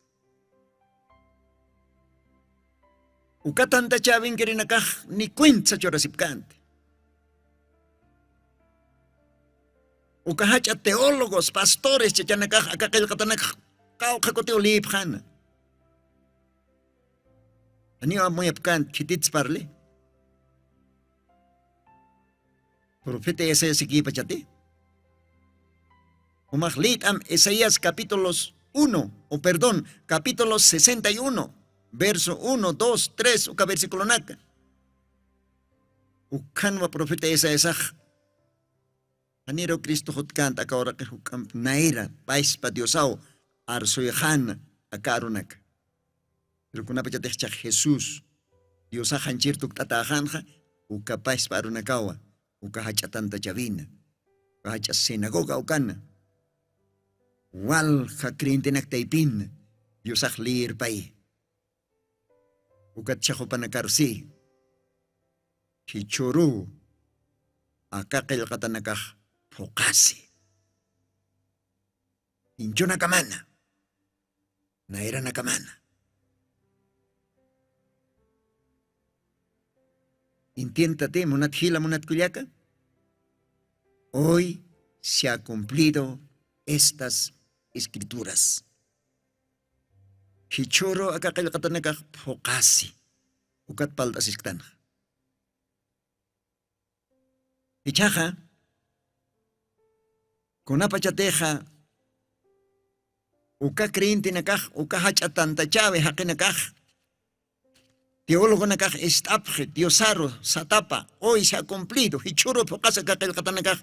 Ukatanta chavin kirinakah ni kwint sa chorasipkante. Ukahacha teólogos, pastores, chachanakah akakil katanak kau kakoteo liphan. Ani amoyapkant chitits parli. Profeta Esaías aquí pachate. Umahlit am Esaías capítulos 1, capítulos 61. Verso 1, 2, 3, uka versículo naka. Ukanwa profeta Esaías. Aniro Cristo hutkant akawra ke hukam naira pais pa Diosao arsoyhan akarunak. Pero kuna pa chatech Jesús Diosa hanchir tuk tatahanja uka pais pa arunakawa uka hachatanta chavina uka hacha sinagoga ukana. Wal hakriente naktaipin Diosa lir pai. Ukat chaho panakarsi. Hichuru akakil katanakah pokasi. Incho nakamana. Naira nakamana. Intiéntate, monat hila, monat kuliaka. Hoy se ha cumplido estas escrituras. Hichoro akakil katanakah pokasi. Ukat paltas isktan. Ichaja, kunapachateja, uka creyente nakaj, uka hachatanta chave hakinakaj. Teólogo nakaj estapje, diosaro, satapa, hoy se ha cumplido. Hichoro pokasa kakil katanakaj.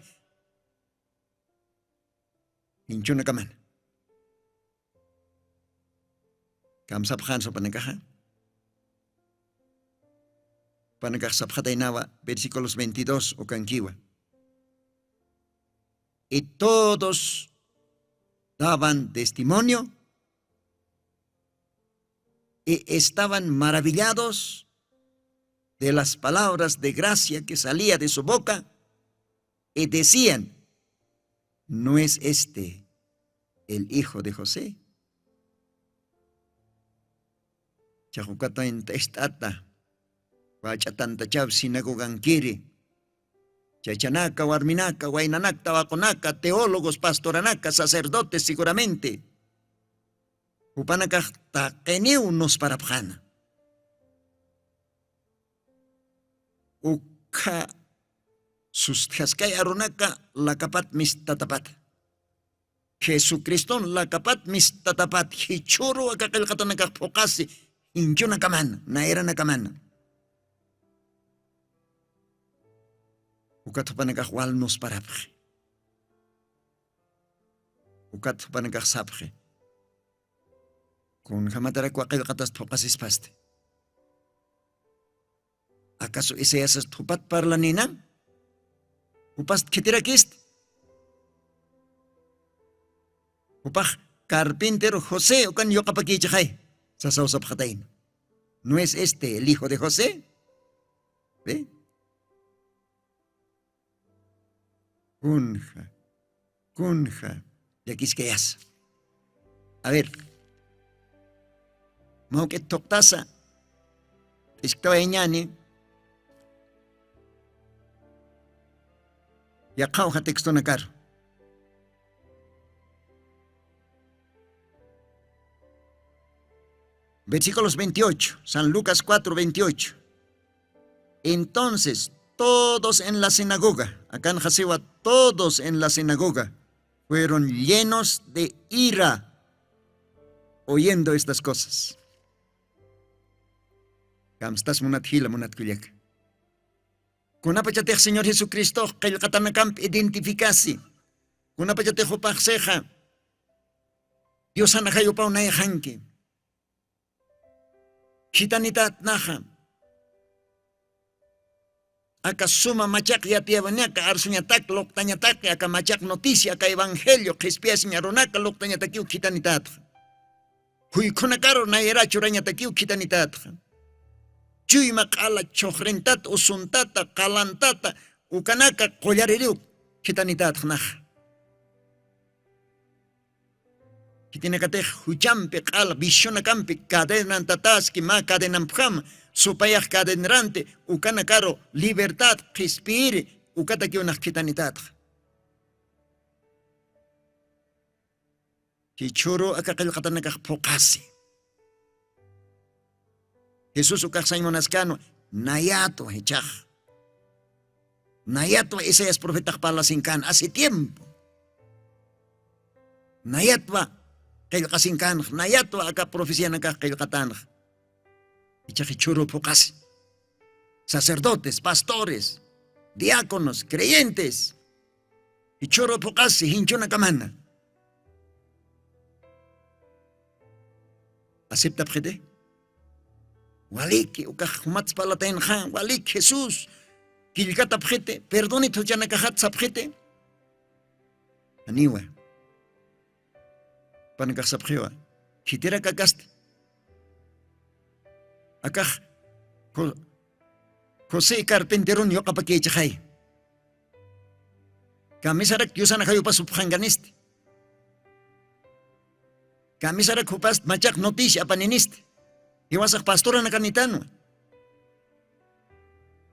Hinchunakaman. Kamsaphan so panagaja. Panagagsapjatainawa, versículos 22 o canquiwa. Y todos daban testimonio y estaban maravillados de las palabras de gracia que salía de su boca y decían, ¿no es este el hijo de José? Chajukata en testata, wachatanta chav sinagogan kiri, chachanaka, warminaka, wainanaka, wakonaka, teólogos, pastoranaka, sacerdotes seguramente. Upanaka taqueniu nos parapjana. Uka sustaskay arunaka lakapat mistatapat. Jesucristo lakapat mistatapat. Hichuro akakilkata nakapokasi. Inyo nakaman, naera nakaman. Ukat panagawal nos parapje. Ukat panagagsapje. Kung hamatara ko akilkatas pokasis paste. ¿Acaso Isaías tupat parla ninang? Upast kitirakist? Upaj carpintero José o kan yokapakichay sa sausap katayin. ¿No es este el hijo de José? ¿Ve? Kunja, yakis. A ver, mau que toktasa, estaba ñani, ya kauja texto nakar. Versículos 28, San Lucas 4, 28. Entonces, todos en la sinagoga, acá en Jasewa, todos en la sinagoga, fueron llenos de ira oyendo estas cosas. Kamstas munat hila munat kuliak. Kunapachatech Señor Jesucristo, kailkatanakam identificasi. Kunapachatech upakseja. Dios anahayo pa unayahanki. Hitanitat naha. Aka suma machak yatiabanaka arsunyatak loktanyatak aka machak noticia aka evangelio crispias ñarunaka loktanyatakiu hitanitat. Huy kunakaro na era churanyatakiu hitanitat. Chuy makala chokhrentat usuntata kalantata ukanaka kollaririu hitanitat nah. Kitinakate huchampe kala bishonakampi cadenan tataski ma cadenan pjam supayaj cadenrante ukanakaro libertad respire ukataki una hitanitat. Kichuro akakilkatanakaj pokasi. Jesús ukaksañ monascano nayato hechaj. Nayato ese es profeta para sinkan hace tiempo. Nayatwa kayo kasinkan, nayatwa aka profecía naka kayo katan. Ichajichuro pocas. Sacerdotes, pastores, diáconos, creyentes. Ichuro pocas hinchona kamana. ¿Acepta pjede? Walik ukaj mats palatain khan, walik Jesús. Kilkata pjete, perdone to janakahat sa pjete. Aniwa. Panagakasapjewa, hitera kakast. Akaj, José Carpenterón yo kapakechay. Kamisarak yusana kayo pasuphanganiste. Kamisarak hupast machak noticia paniniste. Iwasak pastora na kanitano.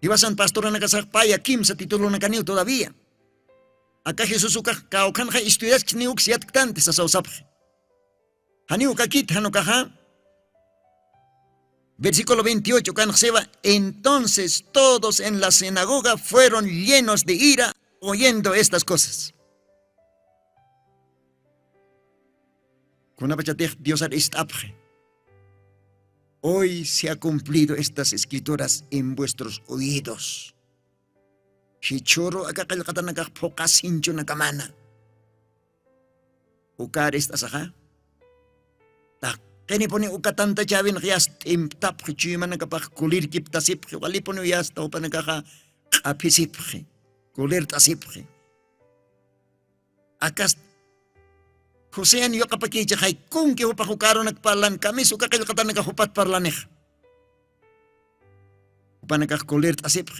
Iwasan pastora na kasak paya kim sa titulo na kaniyo todavía. Acá Jesús ukaj kaukan ka estudias kniuk siat ktante sa sausapje. Haniu kakit hanukaha. Versículo 28, Canjeva. Entonces todos en la sinagoga fueron llenos de ira oyendo estas cosas. Kunapachatech Dios aristapje. Hoy se ha cumplido estas escrituras en vuestros oídos. Hichoro akakalkatanakaj pokasincho nakamana. Ukar estas ajá. Kini poni ukatanta chavin rias tap chima nakapak kulir kip tasip wali poni yas tau panakaka apisip kulir tasip. Akas Husean yo kapaki chay kung ki hupakukaro nagpalan kami suka kayo kata nagahupat parlanek. Upanakak kulir tasip.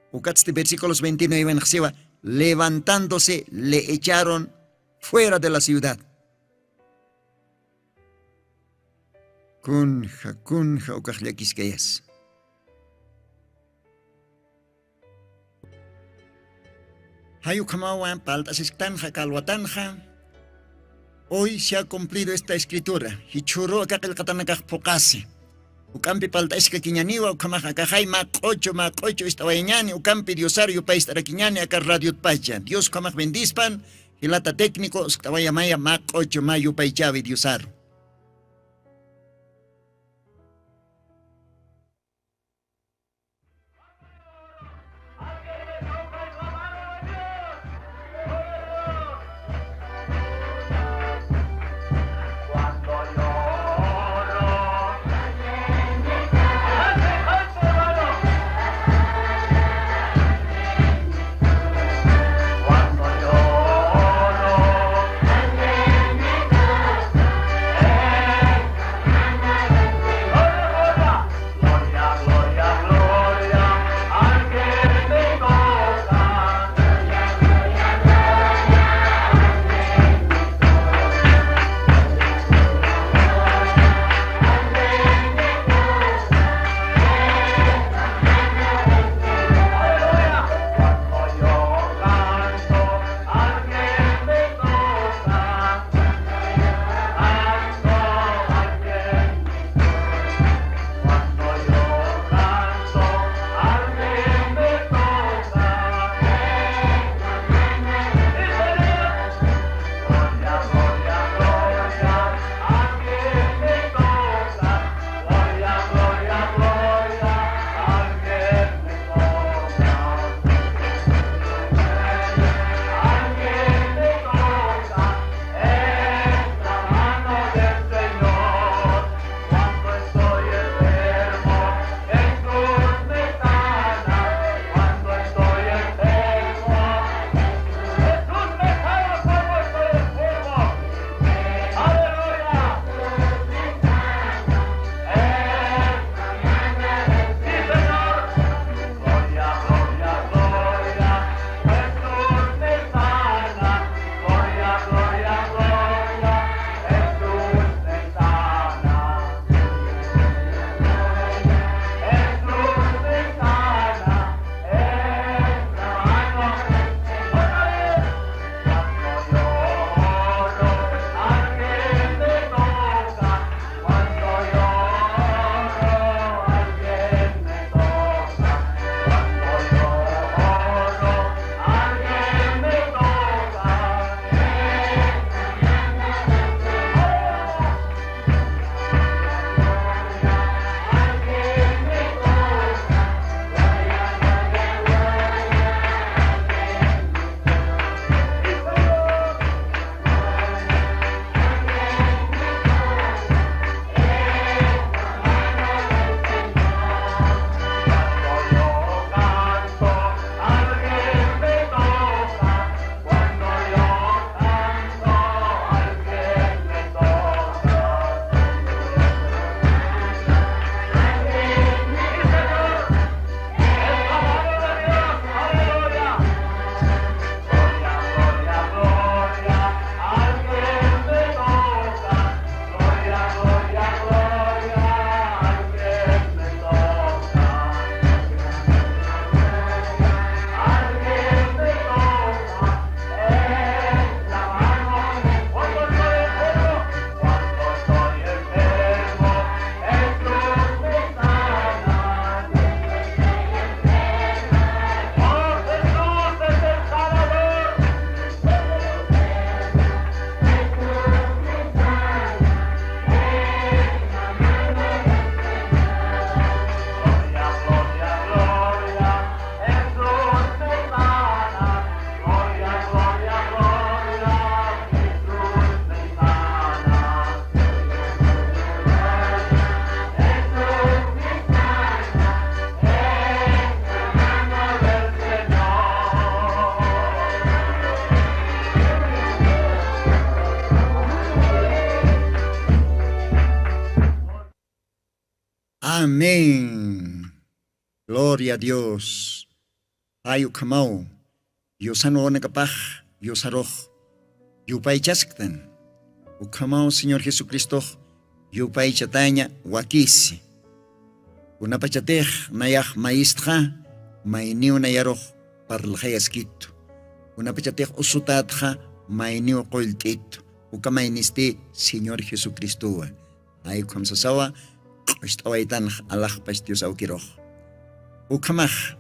Ukats de versículos 29 en Jesiva, levantándose le echaron fuera de la ciudad. Kunja ukajliakis kayas. Hayu kamawa paltasistanja kalwatanja. Hoy se ha cumplido esta escritura. Hichuro akakil katanakaj pokasi. Ukampi paltaisca quiñaniwa, ukamaja kajay macocho estawañani, ukampi diosario país taraquiñani, acá radio pacha. Dios kamaj bendispan, hilata técnico, estawaya maya macocho mayo paichavi diosaro. Amén. Gloria a Dios. Ayu kamau. Yosano onekapaj. Yosaroj. Yupay chasktan. Ukamau Señor Jesucristo. Yupay chataña wakisi. Unapachatej nayaj maistra. Mainiu nayaroj parlajayaskito. Unapachatej usutatja. Mainiu koiltito. Ukamainiste Señor Jesucristo. Ayu kamsasawa. Istawaitan Allah Dios aukiroj. Ukamaj.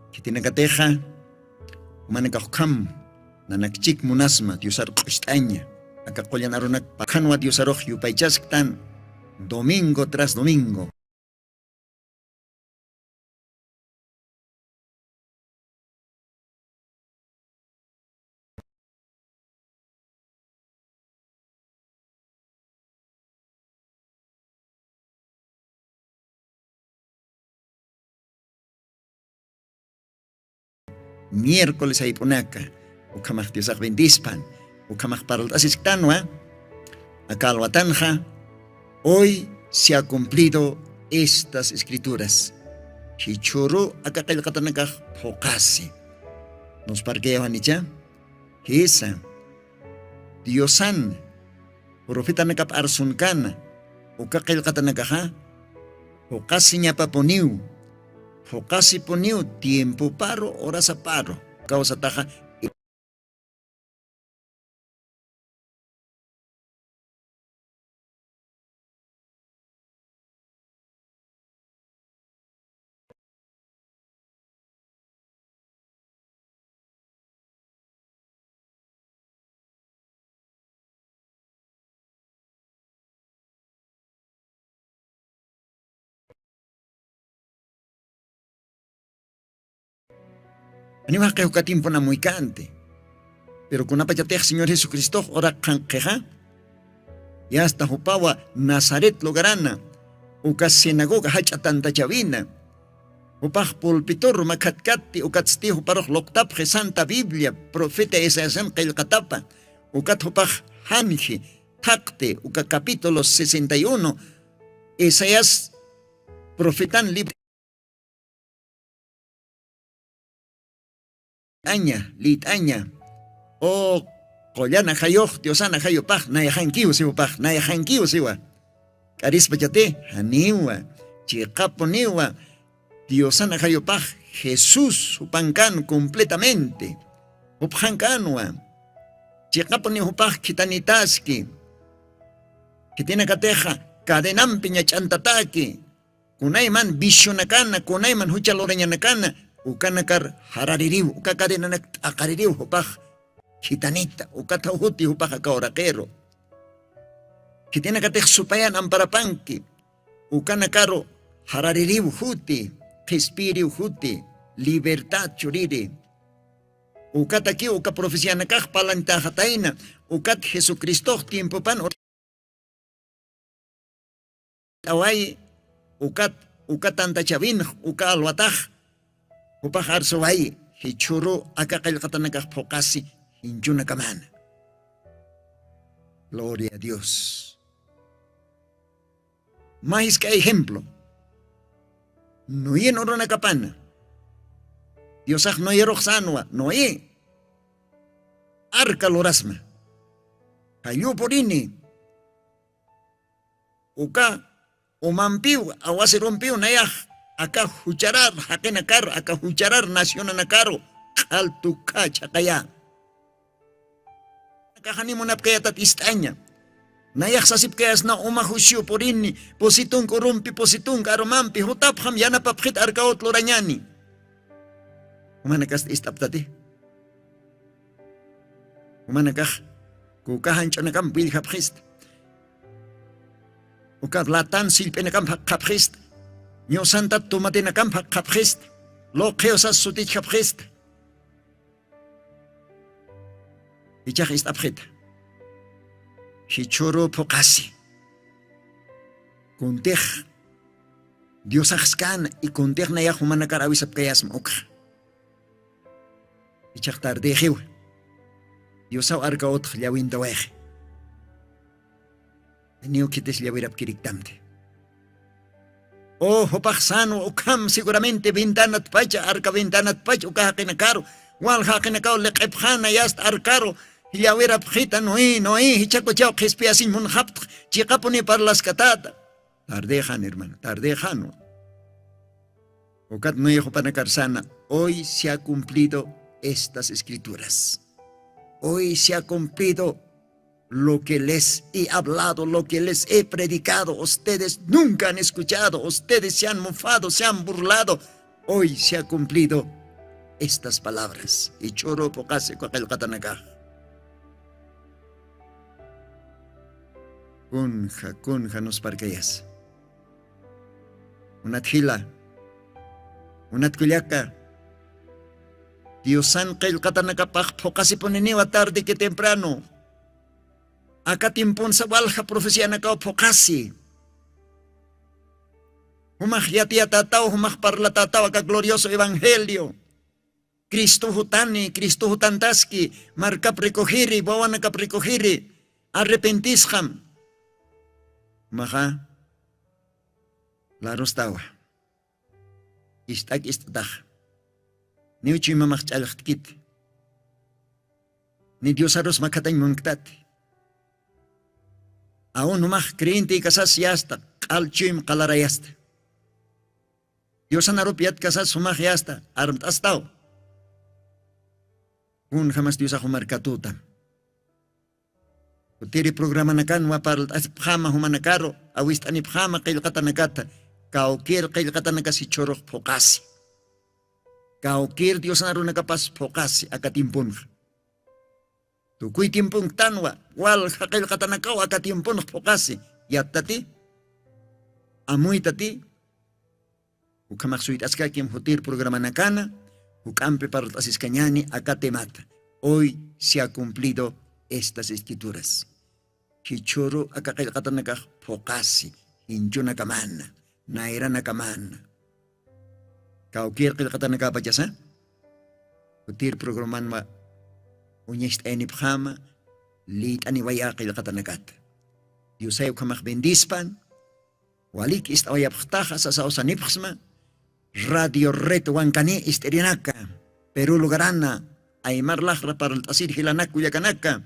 Kitinakateja. Umanakahkam. Nanakchik munasma Diosar istaña. Akakolyan arunak pakanwa Diosaroj yupaychasktan. Domingo tras domingo. Miércoles ay punaka. Ukamaj Diosaj bendispan. Ukamaj parol asistanwa. Akalwatanja. Hoy se ha cumplido estas escrituras. Hichuru akakilkatanakaj pokasi. Nos parqueaban ya. Esa. Diosan. Profeta nakap arsunkana. Ukakilkatanakaja. Pokasi niya paponiw. Pokasi poniw tiempo paro, oras a paro. Causa taja. Anima que tiempo na muy cante. Pero con apayatej Señor Jesucristo ora canqueja. Ya hasta Jupawa Nazaret logarana. Ukas sinagoga hachatanta chavina. Upaj pulpitor makatkati ukatsti huparoj loktapje Santa Biblia. Profeta Esayasan qilqatapa. Ukat hupaj hanji. Takte uka capítulo 61. Esayas profetan libro. Litaña. O Collana Hayoj, Diosana Hayopaj, Nayahankiu Siwapaj, Nayahankiu Siwa. Carispachate, Haniwa, Chiqaponiwa, Diosana Hayopaj, Jesús, Upancan completamente. Upjancanwa, Chiqaponi Upaj, Kitanitaski, que tiene cateja, Cadenam Piña Chantataki, Kunaiman Bishunakana, Kunaiman Huchaloreñanakana. Ukanakar haraririu, ukakadinanak akaririu hupaj, hitanita, ukatahuti hupaj akaoraquero. Kitinakatej supayan amparapanki, ukanakaro haraririu huti, respiriu huti, libertad churiri. Ukataki ukaprofesianakaj palantajataina, ukat Jesucristo tiempo pan. Away, ukatantachavin, ukalwataj. Upahar suway, hichuru akakilkatanakaj pokasi, hinchuna kamana. Gloria a Dios. Más que ejemplo. No hay en oro nakapana. Diosaj no hay roxanua, no hay. Arca lorasma. Cayó porini. Uka, umampiu, awasi rompiu, nayaj. Acá hucharar, hakenakar, acá hucharar, nacionanakaro, altuka chakaya. Acá hanimunap kaya tat istaña. Nayak sasip kayas na umahusyo porini, positong korumpi, positong karumampi, hutapham yanapapkit arkaot loranyani. Umanakas istap tati. Umanakah, kukahan chanakam bilhapkist. Ukablatan silpenakam hapkist. Nyo santa tumatinakam kapkrist. Lokeo sa sutit kapkrist. Ichak istapkit. Hichuro pokasi. Kuntech. Dios akskan y kuntech na yak humanakar awisap kayas maukha. Ichak tardehiw. Dios aw arkaot llawin taweh. Niyo kites llawirap kiriktamte. Ojo paxano, o cam seguramente ventanat pacha, arca ventanat pacha, o cajaquinacaro, wal jaquinacao le qepjana yast arcaro, y la vera pjita noí, hichaco chao, que espía sin munhapt, chicapone para las catata. Tardejan, hermano, tardejano. Ocat no hijo panacarsana, hoy se ha cumplido estas escrituras. Hoy se ha cumplido lo que les he hablado, lo que les he predicado. Ustedes nunca han escuchado, ustedes se han mofado, se han burlado. Hoy se ha cumplido estas palabras. Y choro pocase con el catanacá. Kunja nos parqueas. Una tjila, una tculiaca. Dios san el catanacá pocase poneniwa tarde que temprano. Acá tiempon sa walja profesía na kao pokasi. Humach yati atataw, humach parlatataw aka glorioso evangelio. Cristo hutani, Cristo hutantaski, marka precohiri, bawan ka precohiri, arrepentisham. Maha, laros tawa. Istak istadah. Ni uchi mamach chalaktkit. Ni Dios aros makatay mungtati. Aún humach creyente y casas yasta, alchim calarayasta. Dios anarupiat casas humach yasta, armt astao. Un jamás Dios ahumar katuta. Utiri programa nakan wapar pjama humanakaro, awist ani pjama kail katanakata, kaukir kail katanakasi chorok pokasi. Kaukir Dios anarunakapas pokasi akatimpun. Tukuy tiempong tanwa, wal hakil katanakaw aka tiempong pokasi, yattati, amuy tati, ukamaksuit aska kim hutir programa nakana, ukampe parot asis kanyani akate mata. Hoy se ha cumplido estas escrituras. Hichoro akakil katanakah pokasi, hincho nakamana, naira nakamana. Kaukir kil katanakah pachasa, hutir programan ma, unyest eni pjama, lit ani wayaqil katanakat. Dios ayaw kamak bendispan, walik ist awayap khtaja sa sao sanipxma, radio reto wankani ist erinaka, Peru lugarana, ay marlahra para asir hilanak kuyakanaka.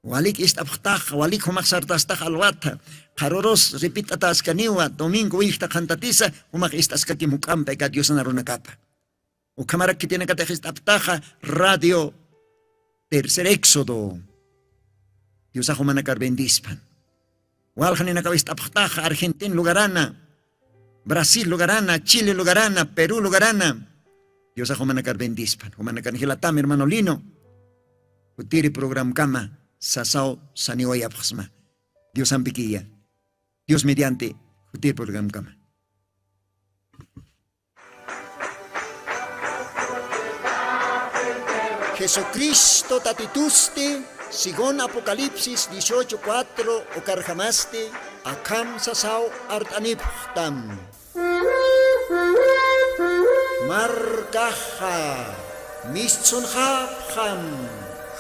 Walik ist abkhtaja, walik humak sartastaj alwata, karoros repit atas kaniwa, domingo ihta kantatisa, humak istas kakimukampa ka Dios narunakapa. Ukamarak kitena katejist abtaja, radio tercer éxodo. Dios ahumanakar bendispan. Walhanina kawist aptaja Argentina lugarana, Brasil lugarana, Chile lugarana, Perú lugarana. Dios ahumanakar bendispan. Humanakar hilatam hermano Lino. Utiri program kama sasao saniwaya pasma. Dios ampiquilla. Dios mediante utiri program kama. Jesucristo tatituste, sigon Apocalipsis 18:4 o karjamaste, akam sasao artaniptam. Markaha, mischonhapham,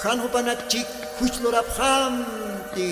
hanhupanakchik huchloraphamti.